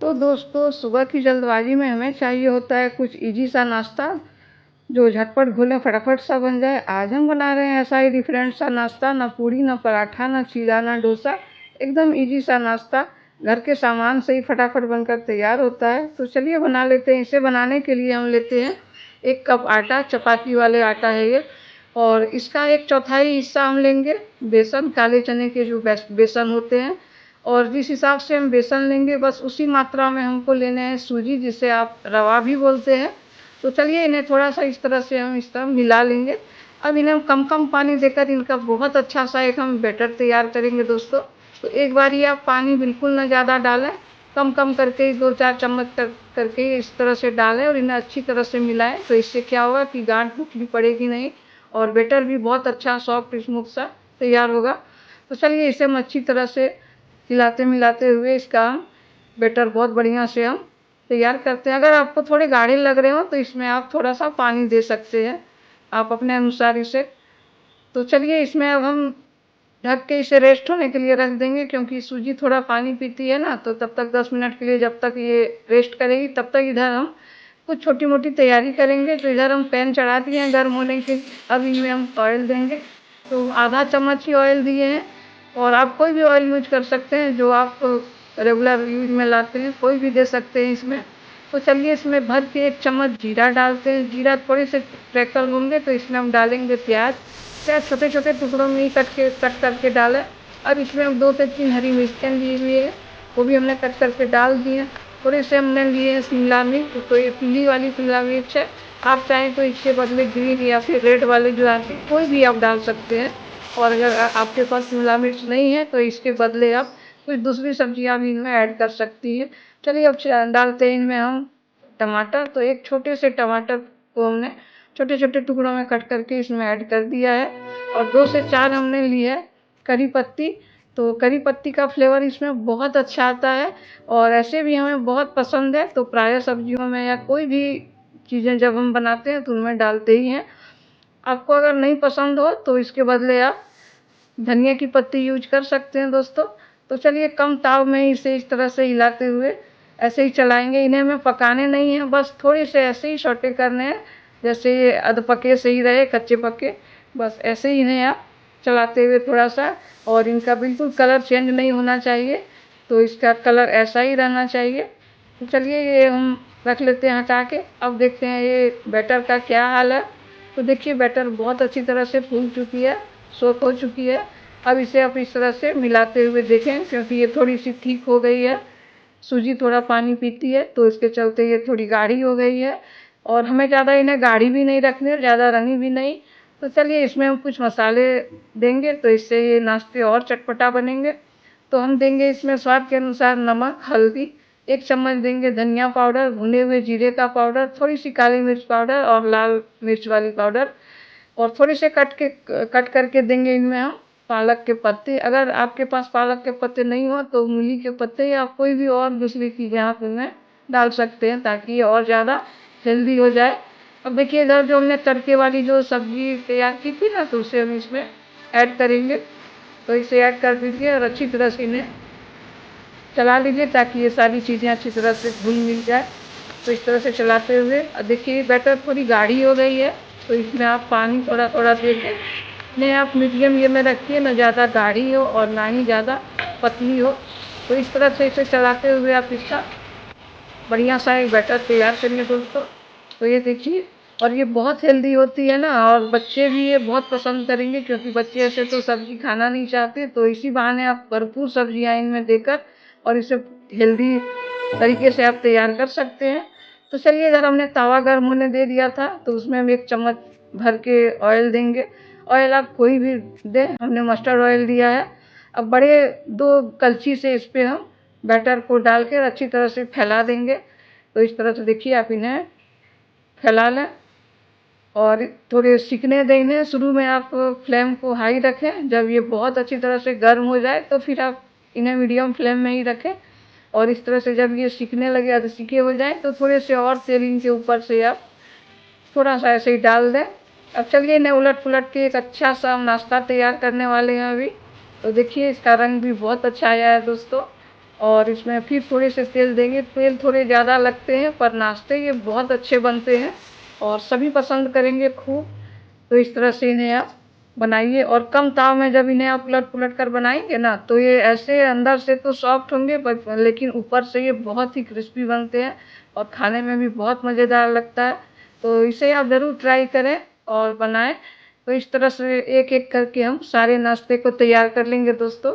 तो दोस्तों, सुबह की जल्दबाजी में हमें चाहिए होता है कुछ इजी सा नाश्ता जो झटपट घुले फटाफट सा बन जाए। आज हम बना रहे हैं ऐसा ही डिफरेंट सा नाश्ता, ना पूड़ी ना पराठा ना चीला ना डोसा, एकदम इजी सा नाश्ता घर के सामान से ही फटाफट बनकर तैयार होता है। तो चलिए बना लेते हैं। इसे बनाने के लिए हम लेते हैं 1 कप आटा, चपाती वाले आटा है ये, और इसका 1/4 हिस्सा हम लेंगे बेसन, काले चने के जो बेसन होते हैं। और जिस हिसाब से हम बेसन लेंगे बस उसी मात्रा में हमको लेने हैं सूजी, जिसे आप रवा भी बोलते हैं। तो चलिए इन्हें थोड़ा सा इस तरह से हम इस तरह मिला लेंगे। अब इन्हें हम कम कम पानी देकर इनका बहुत अच्छा सा एक हम बैटर तैयार करेंगे दोस्तों। तो एक बार ये आप पानी बिल्कुल ना ज़्यादा डालें, कम कम करके 2-4 चम्मच करके इस तरह से डालें और इन्हें अच्छी तरह से मिलाएं। तो इससे क्या होगा कि गांठ भी पड़ेगी नहीं और बैटर भी बहुत अच्छा सॉफ्ट स्मूथ सा तैयार होगा। तो चलिए इसे हम अच्छी तरह से हिलाते मिलाते हुए इसका बैटर बहुत बढ़िया से हम तैयार करते हैं। अगर आपको थोड़े गाढ़े लग रहे हो तो इसमें आप थोड़ा सा पानी दे सकते हैं, आप अपने अनुसार इसे। तो चलिए इसमें अब हम ढक के इसे रेस्ट होने के लिए रख देंगे, क्योंकि सूजी थोड़ा पानी पीती है ना। तो तब तक 10 मिनट के लिए जब तक ये रेस्ट करेगी तब तक इधर हम कुछ छोटी मोटी तैयारी करेंगे। तो इधर हम पैन चढ़ा दिए हैं गर्म होने के। अब इनमें हम ऑयल देंगे। तो आधा चम्मच ही ऑयल दिए हैं, और आप कोई भी ऑयल यूज कर सकते हैं जो आप रेगुलर यूज में लाते हैं, कोई भी दे सकते हैं इसमें। तो चलिए इसमें भर के 1 चम्मच जीरा डालते हैं। जीरा थोड़े से क्रैकल होंगे तो इसमें हम डालेंगे प्याज। प्याज छोटे छोटे टुकड़ों में ही कट करके डालें। अब इसमें हम 2 से 3 हरी मिर्चें ली हुई है, वो भी हमने कट करके डाल दी हैं। थोड़े से हमने लिए हैं शिमला मिर्च, तो ये पीली वाली शिमला मिर्च है। आप चाहें तो इसके बदले ग्रीन या फिर रेड वाले जो आते हैं कोई भी आप डाल सकते हैं। और अगर आपके पास शिमला मिर्च नहीं है तो इसके बदले आप कुछ दूसरी सब्जियां भी इनमें ऐड कर सकती है। चलिए अब डालते हैं इनमें हम टमाटर। तो एक छोटे से टमाटर को हमने छोटे छोटे टुकड़ों में कट करके इसमें ऐड कर दिया है। और 2 से 4 हमने लिए है करी पत्ती। तो करी पत्ती का फ्लेवर इसमें बहुत अच्छा आता है, और ऐसे भी हमें बहुत पसंद है। तो प्रायः सब्जियों में या कोई भी चीज़ें जब हम बनाते हैं तो उनमें डालते ही हैं। आपको अगर नहीं पसंद हो तो इसके बदले आप धनिया की पत्ती यूज कर सकते हैं दोस्तों। तो चलिए कम ताव में इसे इस तरह से हिलाते हुए ऐसे ही चलाएंगे। इन्हें हमें पकाने नहीं है, बस थोड़े से ऐसे ही सौटे करने हैं, जैसे ये अधपके से ही रहे, कच्चे पक्के। बस ऐसे ही इन्हें आप चलाते हुए थोड़ा सा, और इनका बिल्कुल कलर चेंज नहीं होना चाहिए, तो इसका कलर ऐसा ही रहना चाहिए। तो चलिए ये हम रख लेते हैं हटा के। अब देखते हैं ये बैटर का क्या हाल है। तो देखिए बैटर बहुत अच्छी तरह से फूल चुकी है, सोख हो चुकी है। अब इसे आप इस तरह से मिलाते हुए देखें, क्योंकि ये थोड़ी सी ठीक हो गई है। सूजी थोड़ा पानी पीती है तो इसके चलते ये थोड़ी गाढ़ी हो गई है, और हमें ज़्यादा इन्हें गाढ़ी भी नहीं रखनी है, ज़्यादा रंगी भी नहीं। तो चलिए इसमें हम कुछ मसाले देंगे तो इससे ये नाश्ते और चटपटा बनेंगे। तो हम देंगे इसमें स्वाद के अनुसार नमक, हल्दी, 1 चम्मच देंगे धनिया पाउडर, भुने हुए जीरे का पाउडर, थोड़ी सी काली मिर्च पाउडर और लाल मिर्च वाली पाउडर, और थोड़े से कट करके देंगे इनमें हम पालक के पत्ते। अगर आपके पास पालक के पत्ते नहीं हो तो मूली के पत्ते या कोई भी और दूसरी चीज़ें आप इनमें डाल सकते हैं, ताकि ये और ज़्यादा हेल्दी हो जाए। अब देखिए इधर जो हमने तड़के वाली जो सब्जी तैयार की थी ना, तो उसे हम इसमें ऐड करेंगे। तो इसे ऐड कर दीजिए और अच्छी तरह से इन्हें चला लीजिए, ताकि ये सारी चीज़ें अच्छी तरह से घुल मिल जाए। तो इस तरह से चलाते हुए देखिए बैटर थोड़ी गाढ़ी हो गई है, तो इसमें आप पानी थोड़ा थोड़ा दे के इन्हें आप मीडियम ये में रखिए, ना ज़्यादा गाढ़ी हो और ना ही ज़्यादा पतली हो। तो इस तरह से इसे चलाते हुए आप इसका बढ़िया सा एक बैटर तैयार करिए दोस्तों। तो ये देखिए, और ये बहुत हेल्दी होती है ना, और बच्चे भी ये बहुत पसंद करेंगे, क्योंकि बच्चे ऐसे तो सब्जी खाना नहीं चाहते। तो इसी बहाने आप भरपूर सब्जियां इनमें देकर और इसे हेल्दी तरीके से आप तैयार कर सकते हैं। तो चलिए इधर हमने तवा गर्म होने दे दिया था, तो उसमें हम 1 चम्मच भर के ऑयल देंगे। ऑयल आप कोई भी दें, हमने मस्टर्ड ऑयल दिया है। अब बड़े 2 कलछी से इस पे हम बैटर को डाल कर अच्छी तरह से फैला देंगे। तो इस तरह से देखिए आप इन्हें फैला लें और थोड़े सिकने दें इन्हें। शुरू में आप फ्लेम को हाई रखें, जब ये बहुत अच्छी तरह से गर्म हो जाए तो फिर आप इन्हें मीडियम फ्लेम में ही रखें। और इस तरह से जब ये सिकने लगे, आधे सिके हो जाए, तो थोड़े से और तेल इनके ऊपर से आप थोड़ा सा ऐसे ही डाल दें। अब चलिए इन्हें उलट पुलट के एक अच्छा सा हम नाश्ता तैयार करने वाले हैं अभी। तो देखिए इसका रंग भी बहुत अच्छा आया है दोस्तों। और इसमें फिर थोड़े से तेल देंगे। तेल थोड़े ज़्यादा लगते हैं पर नाश्ते ये बहुत अच्छे बनते हैं और सभी पसंद करेंगे खूब। तो इस तरह से इन्हें आप बनाइए और कम ताव में जब इन्हें आप उलट पुलट कर बनाएंगे ना तो ये ऐसे अंदर से तो सॉफ्ट होंगे लेकिन ऊपर से ये बहुत ही क्रिस्पी बनते हैं और खाने में भी बहुत मज़ेदार लगता है। तो इसे आप ज़रूर ट्राई करें और बनाएं। तो इस तरह से एक एक करके हम सारे नाश्ते को तैयार कर लेंगे दोस्तों।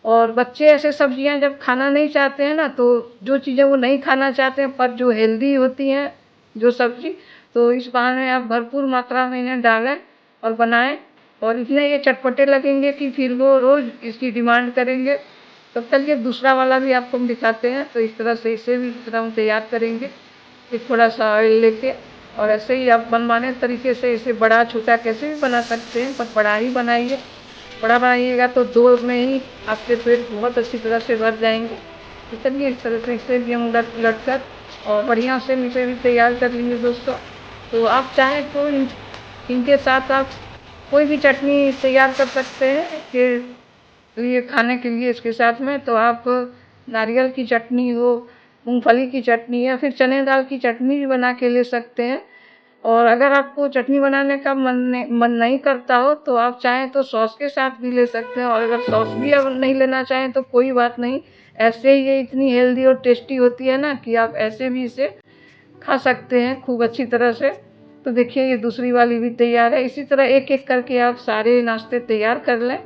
और बच्चे ऐसे सब्जियां जब खाना नहीं चाहते हैं ना तो जो चीज़ें वो नहीं खाना चाहते हैं पर जो हेल्दी होती हैं जो सब्जी, तो इस बहाने आप भरपूर मात्रा में इन्हें डालें और बनाएं और इतने ये चटपटे लगेंगे कि फिर वो रोज़ इसकी डिमांड करेंगे। तब चलिए दूसरा वाला भी आपको हम दिखाते हैं। तो इस तरह से इसे भी इस तरह हम तैयार करेंगे कि थोड़ा सा ऑयल लेके और ऐसे ही आप मनमाने तरीके से इसे बड़ा छोटा कैसे भी बना सकते हैं पर बड़ा ही बनाइए। बड़ा बनाइएगा तो दो में ही आपके पेट बहुत अच्छी तरह से भर जाएंगे। तो चलिए इस तरह से इसे भी हम उलट पुलट कर और बढ़िया से इसे भी तैयार कर लेंगे दोस्तों। तो आप चाहें तो इनके साथ आप कोई भी चटनी तैयार कर सकते हैं कि लिए खाने के लिए इसके साथ में। तो आप नारियल की चटनी हो, मूंगफली की चटनी या फिर चने दाल की चटनी भी बना के ले सकते हैं। और अगर आपको चटनी बनाने का मन नहीं करता हो तो आप चाहें तो सॉस के साथ भी ले सकते हैं और अगर सॉस भी अगर नहीं लेना चाहें तो कोई बात नहीं। ऐसे ही ये इतनी हेल्दी और टेस्टी होती है ना कि आप ऐसे भी इसे खा सकते हैं खूब अच्छी तरह से। तो देखिए ये दूसरी वाली भी तैयार है। इसी तरह एक एक करके आप सारे नाश्ते तैयार कर लें।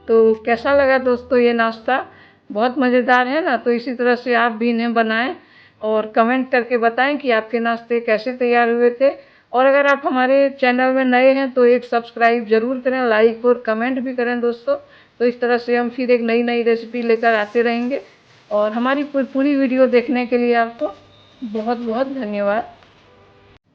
तो कैसा लगा दोस्तों ये नाश्ता? बहुत मज़ेदार है ना? तो इसी तरह से आप भी इन्हें बनाएं और कमेंट करके बताएं कि आपके नाश्ते कैसे तैयार हुए थे। और अगर आप हमारे चैनल में नए हैं तो एक सब्सक्राइब ज़रूर करें, लाइक और कमेंट भी करें दोस्तों। तो इस तरह से हम फिर एक नई नई रेसिपी लेकर आते रहेंगे। और हमारी पूरी वीडियो देखने के लिए आपको बहुत बहुत धन्यवाद।